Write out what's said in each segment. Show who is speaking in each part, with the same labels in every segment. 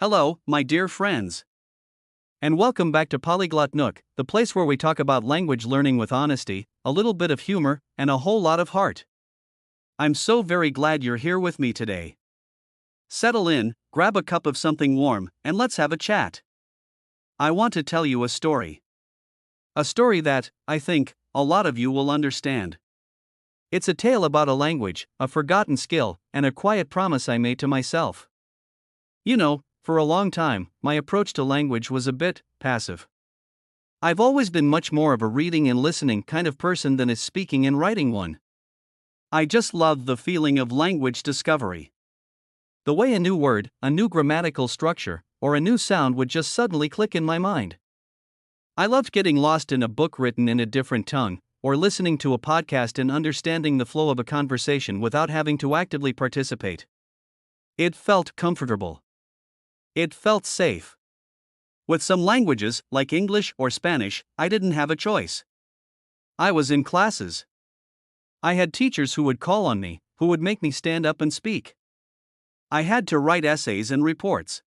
Speaker 1: Hello, my dear friends. And welcome back to PolyglotNook, the place where we talk about language learning with honesty, a little bit of humor, and a whole lot of heart. I'm so very glad you're here with me today. Settle in, grab a cup of something warm, and let's have a chat. I want to tell you a story. A story that, I think, a lot of you will understand. It's a tale about a language, a forgotten skill, and a quiet promise I made to myself. You know, for a long time, my approach to language was a bit passive. I've always been much more of a reading and listening kind of person than a speaking and writing one. I just loved the feeling of language discovery. The way a new word, a new grammatical structure, or a new sound would just suddenly click in my mind. I loved getting lost in a book written in a different tongue, or listening to a podcast and understanding the flow of a conversation without having to actively participate. It felt comfortable. It felt safe. With some languages, like English or Spanish, I didn't have a choice. I was in classes. I had teachers who would call on me, who would make me stand up and speak. I had to write essays and reports.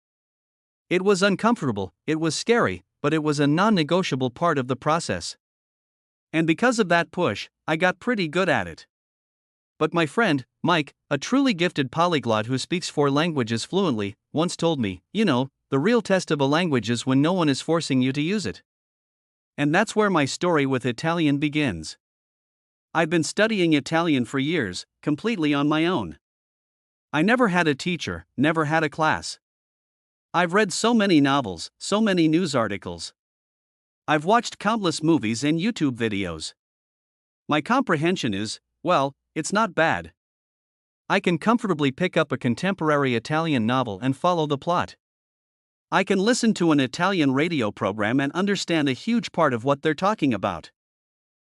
Speaker 1: It was uncomfortable, it was scary, but it was a non-negotiable part of the process. And because of that push, I got pretty good at it. But my friend, Mike, a truly gifted polyglot who speaks 4 languages fluently, once told me, the real test of a language is when no one is forcing you to use it. And that's where my story with Italian begins. I've been studying Italian for years, completely on my own. I never had a teacher, never had a class. I've read so many novels, so many news articles. I've watched countless movies and YouTube videos. My comprehension is, well, it's not bad. I can comfortably pick up a contemporary Italian novel and follow the plot. I can listen to an Italian radio program and understand a huge part of what they're talking about.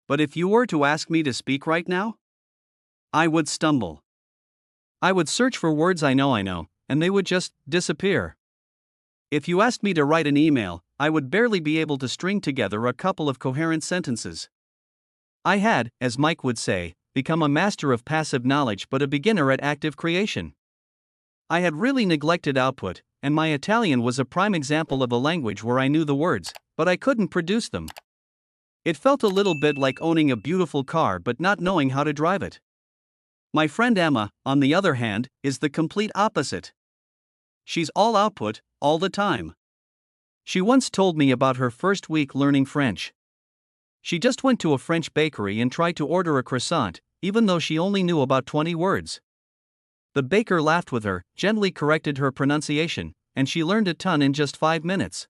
Speaker 1: But if you were to ask me to speak right now, I would stumble. I would search for words I know, and they would just disappear. If you asked me to write an email, I would barely be able to string together a couple of coherent sentences. I had, as Mike would say, become a master of passive knowledge but a beginner at active creation. I had really neglected output, and my Italian was a prime example of a language where I knew the words, but I couldn't produce them. It felt a little bit like owning a beautiful car but not knowing how to drive it. My friend Emma, on the other hand, is the complete opposite. She's all output, all the time. She once told me about her first week learning French. She just went to a French bakery and tried to order a croissant, even though she only knew about 20 words. The baker laughed with her, gently corrected her pronunciation, and she learned a ton in just 5 minutes.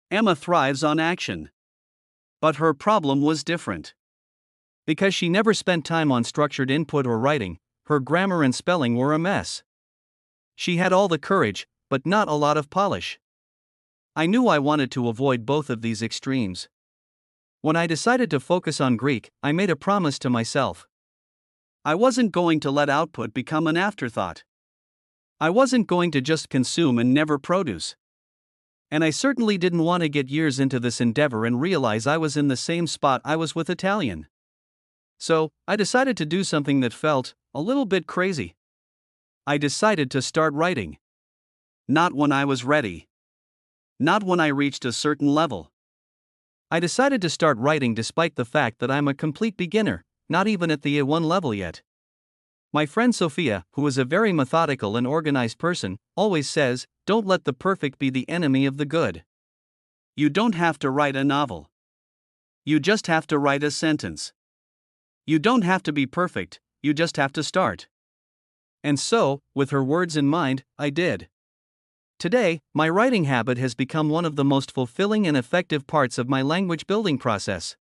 Speaker 1: Emma thrives on action. But her problem was different. Because she never spent time on structured input or writing, her grammar and spelling were a mess. She had all the courage, but not a lot of polish. I knew I wanted to avoid both of these extremes. When I decided to focus on Greek, I made a promise to myself. I wasn't going to let output become an afterthought. I wasn't going to just consume and never produce. And I certainly didn't want to get years into this endeavor and realize I was in the same spot I was with Italian. So, I decided to do something that felt a little bit crazy. I decided to start writing. Not when I was ready. Not when I reached a certain level. I decided to start writing despite the fact that I'm a complete beginner, not even at the A1 level yet. My friend Sophia, who is a very methodical and organized person, always says, don't let the perfect be the enemy of the good. You don't have to write a novel. You just have to write a sentence. You don't have to be perfect, you just have to start. And so, with her words in mind, I did. Today, my writing habit has become one of the most fulfilling and effective parts of my language building process.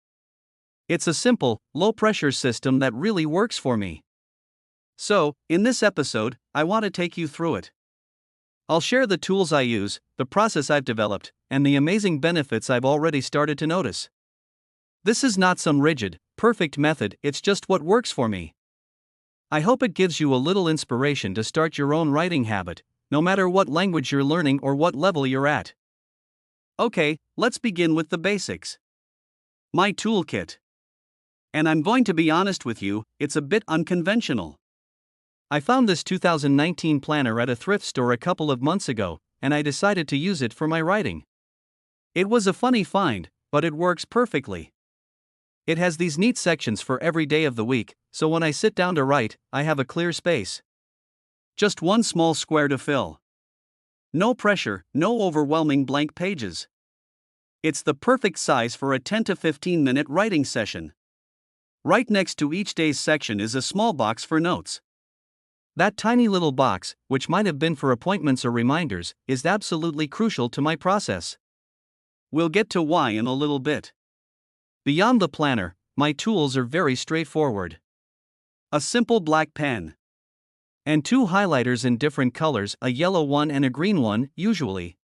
Speaker 1: It's a simple, low-pressure system that really works for me. So, in this episode, I want to take you through it. I'll share the tools I use, the process I've developed, and the amazing benefits I've already started to notice. This is not some rigid, perfect method, it's just what works for me. I hope it gives you a little inspiration to start your own writing habit, no matter what language you're learning or what level you're at. Okay, let's begin with the basics. My toolkit. And I'm going to be honest with you, it's a bit unconventional. I found this 2019 planner at a thrift store a couple of months ago, and I decided to use it for my writing. It was a funny find, but it works perfectly. It has these neat sections for every day of the week, so when I sit down to write, I have a clear space. Just one small square to fill. No pressure, no overwhelming blank pages. It's the perfect size for a 10 to 15 minute writing session. Right next to each day's section is a small box for notes. That tiny little box, which might have been for appointments or reminders, is absolutely crucial to my process. We'll get to why in a little bit. Beyond the planner, my tools are very straightforward. A simple black pen. And two highlighters in different colors, a yellow one and a green one, usually.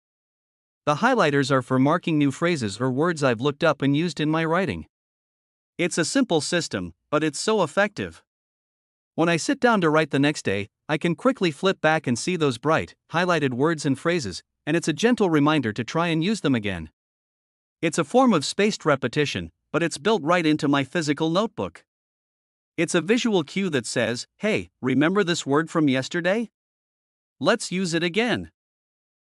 Speaker 1: The highlighters are for marking new phrases or words I've looked up and used in my writing. It's a simple system, but it's so effective. When I sit down to write the next day, I can quickly flip back and see those bright, highlighted words and phrases, and it's a gentle reminder to try and use them again. It's a form of spaced repetition, but it's built right into my physical notebook. It's a visual cue that says, hey, remember this word from yesterday? Let's use it again.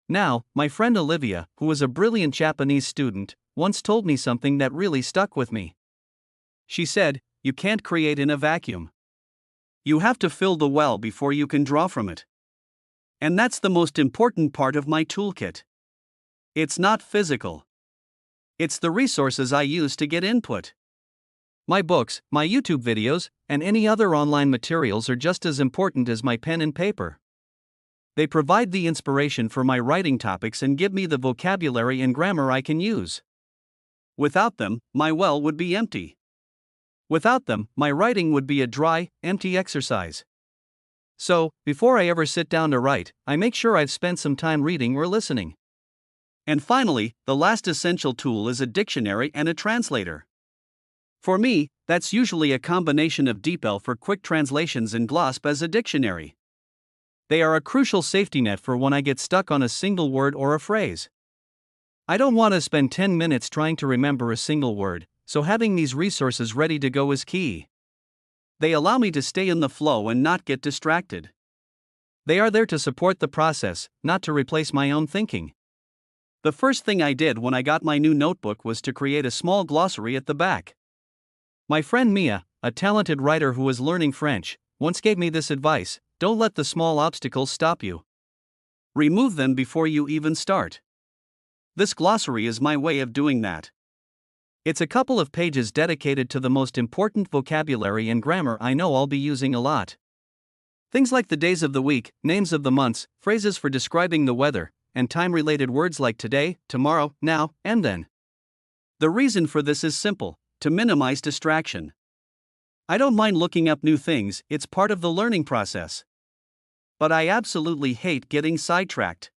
Speaker 1: Now, my friend Olivia, who was a brilliant Japanese student, once told me something that really stuck with me. She said, you can't create in a vacuum. You have to fill the well before you can draw from it. And that's the most important part of my toolkit. It's not physical. It's the resources I use to get input. My books, my YouTube videos, and any other online materials are just as important as my pen and paper. They provide the inspiration for my writing topics and give me the vocabulary and grammar I can use. Without them, my well would be empty. Without them, my writing would be a dry, empty exercise. So, before I ever sit down to write, I make sure I've spent some time reading or listening. And finally, the last essential tool is a dictionary and a translator. For me, that's usually a combination of DeepL for quick translations and Glosp as a dictionary. They are a crucial safety net for when I get stuck on a single word or a phrase. I don't want to spend 10 minutes trying to remember a single word, so having these resources ready to go is key. They allow me to stay in the flow and not get distracted. They are there to support the process, not to replace my own thinking. The first thing I did when I got my new notebook was to create a small glossary at the back. My friend Mia, a talented writer who is learning French, once gave me this advice: don't let the small obstacles stop you. Remove them before you even start. This glossary is my way of doing that. It's a couple of pages dedicated to the most important vocabulary and grammar I know I'll be using a lot. Things like the days of the week, names of the months, phrases for describing the weather, and time-related words like today, tomorrow, now, and then. The reason for this is simple: to minimize distraction. I don't mind looking up new things, it's part of the learning process. But I absolutely hate getting sidetracked.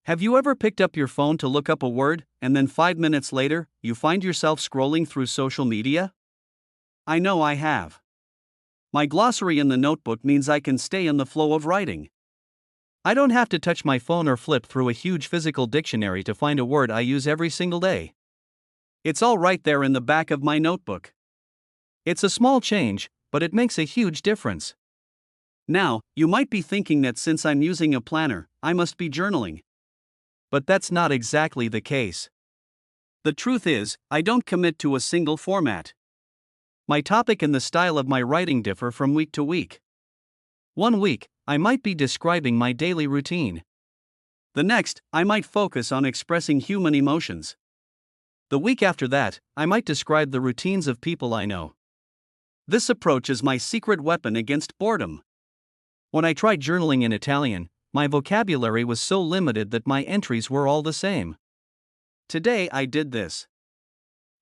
Speaker 1: Have you ever picked up your phone to look up a word, and then 5 minutes later, you find yourself scrolling through social media? I know I have. My glossary in the notebook means I can stay in the flow of writing. I don't have to touch my phone or flip through a huge physical dictionary to find a word I use every single day. It's all right there in the back of my notebook. It's a small change, but it makes a huge difference. Now, you might be thinking that since I'm using a planner, I must be journaling. But that's not exactly the case. The truth is, I don't commit to a single format. My topic and the style of my writing differ from week to week. One week, I might be describing my daily routine. The next, I might focus on expressing human emotions. The week after that, I might describe the routines of people I know. This approach is my secret weapon against boredom. When I tried journaling in Italian, my vocabulary was so limited that my entries were all the same. Today I did this.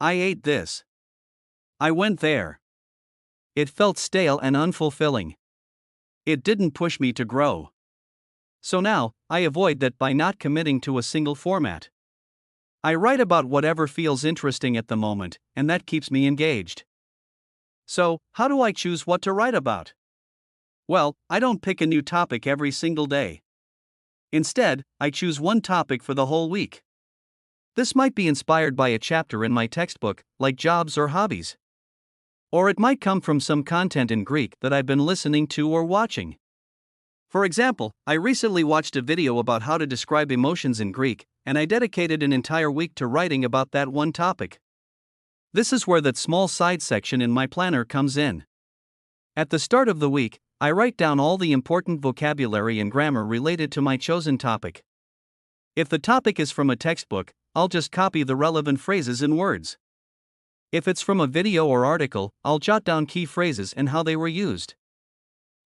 Speaker 1: I ate this. I went there. It felt stale and unfulfilling. It didn't push me to grow. So now, I avoid that by not committing to a single format. I write about whatever feels interesting at the moment, and that keeps me engaged. So, how do I choose what to write about? Well, I don't pick a new topic every single day. Instead, I choose one topic for the whole week. This might be inspired by a chapter in my textbook, like jobs or hobbies. Or it might come from some content in Greek that I've been listening to or watching. For example, I recently watched a video about how to describe emotions in Greek, and I dedicated an entire week to writing about that one topic. This is where that small side section in my planner comes in. At the start of the week, I write down all the important vocabulary and grammar related to my chosen topic. If the topic is from a textbook, I'll just copy the relevant phrases and words. If it's from a video or article, I'll jot down key phrases and how they were used.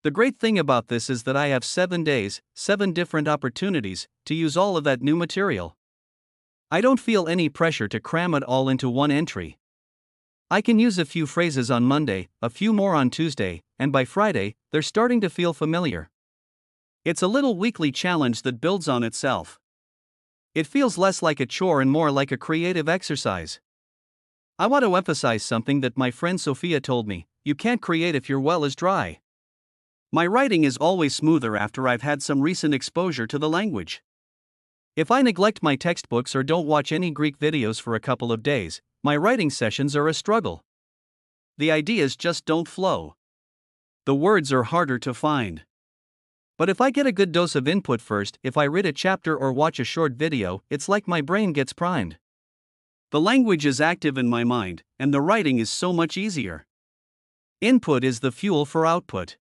Speaker 1: The great thing about this is that I have 7 days, 7 different opportunities, to use all of that new material. I don't feel any pressure to cram it all into one entry. I can use a few phrases on Monday, a few more on Tuesday, and by Friday, they're starting to feel familiar. It's a little weekly challenge that builds on itself. It feels less like a chore and more like a creative exercise. I want to emphasize something that my friend Sophia told me: you can't create if your well is dry. My writing is always smoother after I've had some recent exposure to the language. If I neglect my textbooks or don't watch any Greek videos for a couple of days, my writing sessions are a struggle. The ideas just don't flow. The words are harder to find. But if I get a good dose of input first, if I read a chapter or watch a short video, it's like my brain gets primed. The language is active in my mind, and the writing is so much easier. Input is the fuel for output.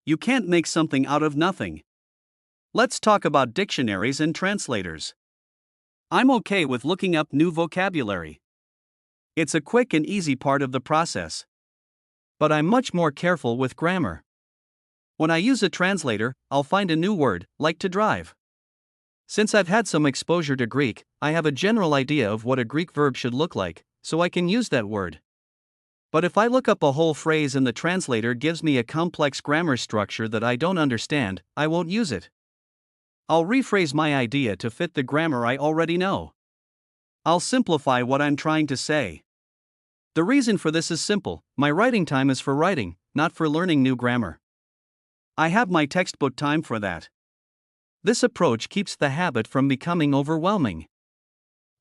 Speaker 1: You can't make something out of nothing. Let's talk about dictionaries and translators. I'm okay with looking up new vocabulary. It's a quick and easy part of the process. But I'm much more careful with grammar. When I use a translator, I'll find a new word, like to drive. Since I've had some exposure to Greek, I have a general idea of what a Greek verb should look like, so I can use that word. But if I look up a whole phrase and the translator gives me a complex grammar structure that I don't understand, I won't use it. I'll rephrase my idea to fit the grammar I already know. I'll simplify what I'm trying to say. The reason for this is simple: my writing time is for writing, not for learning new grammar. I have my textbook time for that. This approach keeps the habit from becoming overwhelming.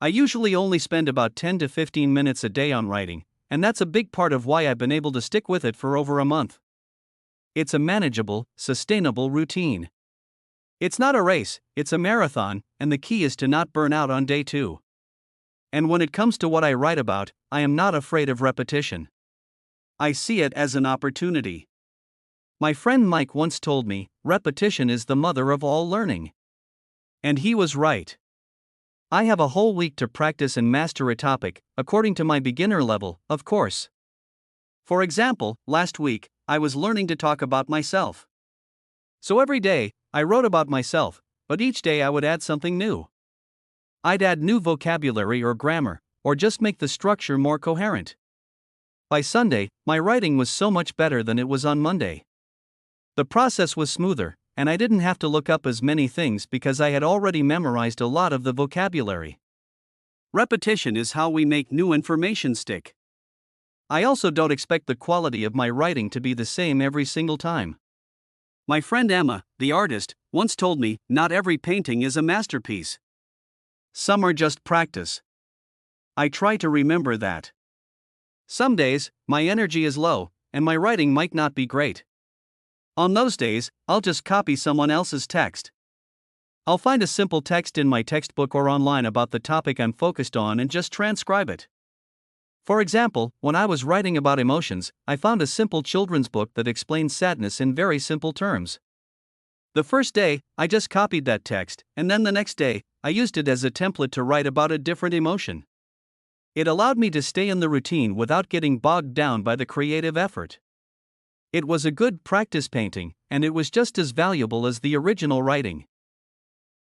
Speaker 1: I usually only spend about 10 to 15 minutes a day on writing, and that's a big part of why I've been able to stick with it for over a month. It's a manageable, sustainable routine. It's not a race, it's a marathon, and the key is to not burn out on day 2. And when it comes to what I write about, I am not afraid of repetition. I see it as an opportunity. My friend Mike once told me, repetition is the mother of all learning. And he was right. I have a whole week to practice and master a topic, according to my beginner level, of course. For example, last week, I was learning to talk about myself. So every day, I wrote about myself, but each day I would add something new. I'd add new vocabulary or grammar, or just make the structure more coherent. By Sunday, my writing was so much better than it was on Monday. The process was smoother, and I didn't have to look up as many things because I had already memorized a lot of the vocabulary. Repetition is how we make new information stick. I also don't expect the quality of my writing to be the same every single time. My friend Emma, the artist, once told me, not every painting is a masterpiece. Some are just practice. I try to remember that. Some days, my energy is low, and my writing might not be great. On those days, I'll just copy someone else's text. I'll find a simple text in my textbook or online about the topic I'm focused on and just transcribe it. For example, when I was writing about emotions, I found a simple children's book that explains sadness in very simple terms. The first day, I just copied that text, and then the next day, I used it as a template to write about a different emotion. It allowed me to stay in the routine without getting bogged down by the creative effort. It was a good practice painting, and it was just as valuable as the original writing.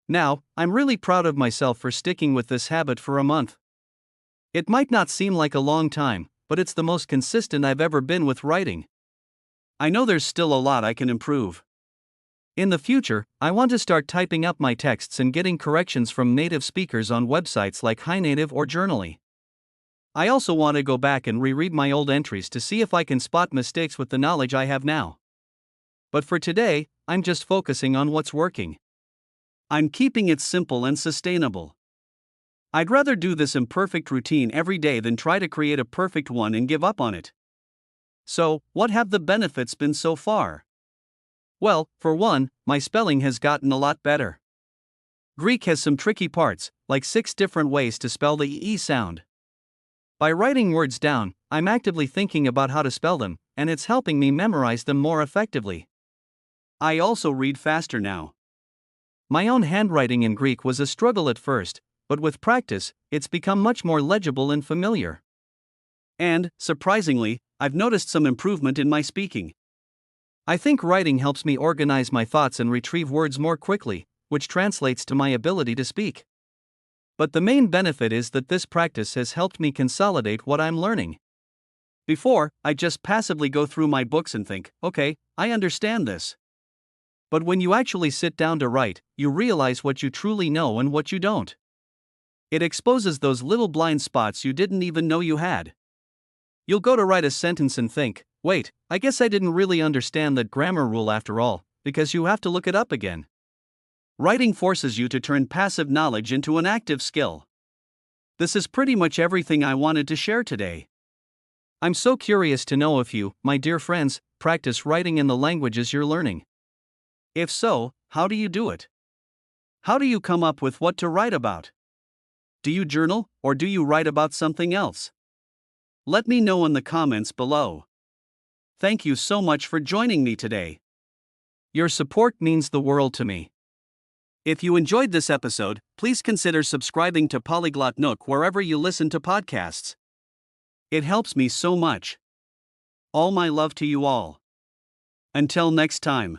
Speaker 1: Now, I'm really proud of myself for sticking with this habit for a month. It might not seem like a long time, but it's the most consistent I've ever been with writing. I know there's still a lot I can improve. In the future, I want to start typing up my texts and getting corrections from native speakers on websites like HiNative or Journaly. I also want to go back and reread my old entries to see if I can spot mistakes with the knowledge I have now. But for today, I'm just focusing on what's working. I'm keeping it simple and sustainable. I'd rather do this imperfect routine every day than try to create a perfect one and give up on it. So, what have the benefits been so far? Well, for one, my spelling has gotten a lot better. Greek has some tricky parts, like 6 different ways to spell the E sound. By writing words down, I'm actively thinking about how to spell them, and it's helping me memorize them more effectively. I also read faster now. My own handwriting in Greek was a struggle at first, but with practice, it's become much more legible and familiar. And, surprisingly, I've noticed some improvement in my speaking. I think writing helps me organize my thoughts and retrieve words more quickly, which translates to my ability to speak. But the main benefit is that this practice has helped me consolidate what I'm learning. Before, I just passively go through my books and think, okay, I understand this. But when you actually sit down to write, you realize what you truly know and what you don't. It exposes those little blind spots you didn't even know you had. You'll go to write a sentence and think, wait, I guess I didn't really understand that grammar rule after all, because you have to look it up again. Writing forces you to turn passive knowledge into an active skill. This is pretty much everything I wanted to share today. I'm so curious to know if you, my dear friends, practice writing in the languages you're learning. If so, how do you do it? How do you come up with what to write about? Do you journal, or do you write about something else? Let me know in the comments below. Thank you so much for joining me today. Your support means the world to me. If you enjoyed this episode, please consider subscribing to PolyglotNook wherever you listen to podcasts. It helps me so much. All my love to you all. Until next time.